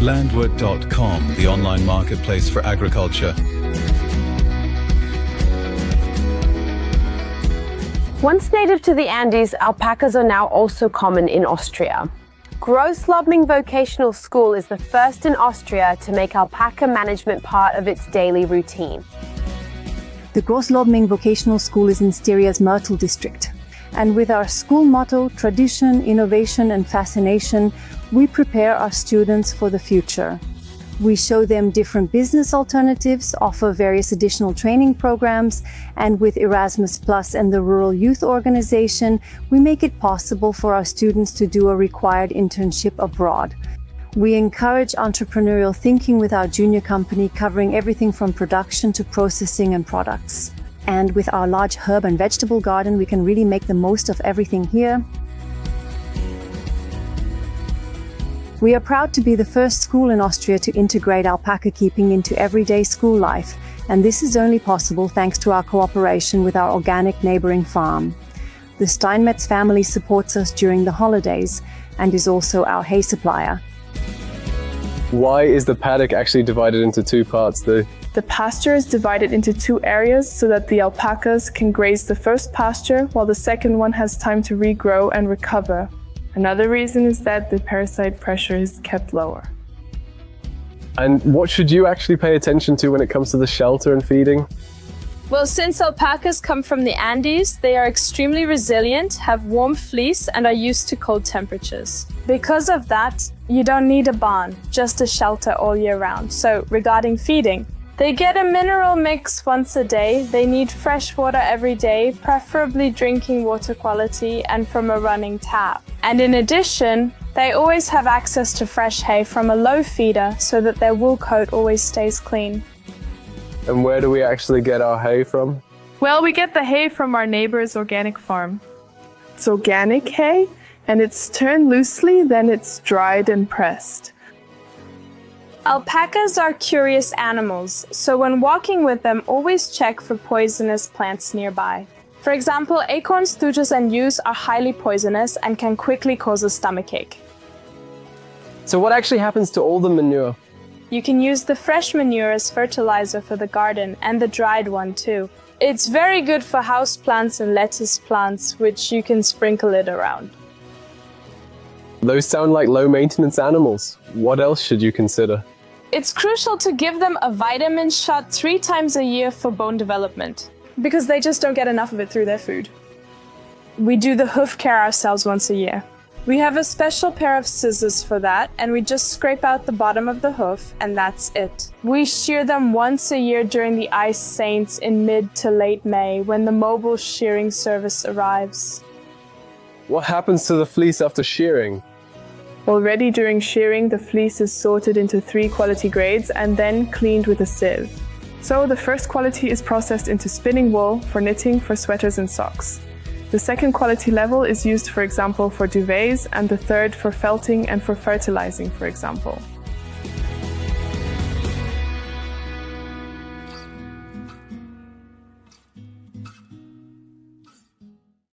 Landward.com, the online marketplace for agriculture. Once native to the Andes, alpacas are now also common in Austria. Großlobming Vocational School is the first in Austria to make alpaca management part of its daily routine. The Großlobming Vocational School is in Styria's Myrtle district. And with our school motto, tradition, innovation and fascination, we prepare our students for the future. We show them different business alternatives, offer various additional training programs, and with Erasmus Plus and the Rural Youth Organization, we make it possible for our students to do a required internship abroad. We encourage entrepreneurial thinking with our junior company, covering everything from production to processing and products. And with our large herb and vegetable garden, we can really make the most of everything here. We are proud to be the first school in Austria to integrate alpaca keeping into everyday school life, and this is only possible thanks to our cooperation with our organic neighboring farm. The Steinmetz family supports us during the holidays and is also our hay supplier. Why is the paddock actually divided into two parts though? The pasture is divided into two areas so that the alpacas can graze the first pasture while the second one has time to regrow and recover. Another reason is that the parasite pressure is kept lower. And what should you actually pay attention to when it comes to the shelter and feeding? Well, since alpacas come from the Andes, they are extremely resilient, have warm fleece, and are used to cold temperatures. Because of that, you don't need a barn, just a shelter all year round. So, regarding feeding, they get a mineral mix once a day, they need fresh water every day, preferably drinking water quality and from a running tap. And in addition, they always have access to fresh hay from a low feeder so that their wool coat always stays clean. And where do we actually get our hay from? Well, we get the hay from our neighbor's organic farm. It's organic hay, and it's turned loosely, then it's dried and pressed. Alpacas are curious animals, so when walking with them, always check for poisonous plants nearby. For example, acorns, thujas, and yews are highly poisonous and can quickly cause a stomachache. So what actually happens to all the manure? You can use the fresh manure as fertilizer for the garden and the dried one too. It's very good for houseplants and lettuce plants, which you can sprinkle it around. Those sound like low-maintenance animals. What else should you consider? It's crucial to give them a vitamin shot 3 times a year for bone development, because they just don't get enough of it through their food. We do the hoof care ourselves once a year. We have a special pair of scissors for that, and we just scrape out the bottom of the hoof, and that's it. We shear them once a year during the Ice Saints in mid to late May, when the mobile shearing service arrives. What happens to the fleece after shearing? Already during shearing, the fleece is sorted into 3 quality grades and then cleaned with a sieve. So the first quality is processed into spinning wool for knitting, for sweaters and socks. The second quality level is used, for example, for duvets, and the third for felting and for fertilizing, for example.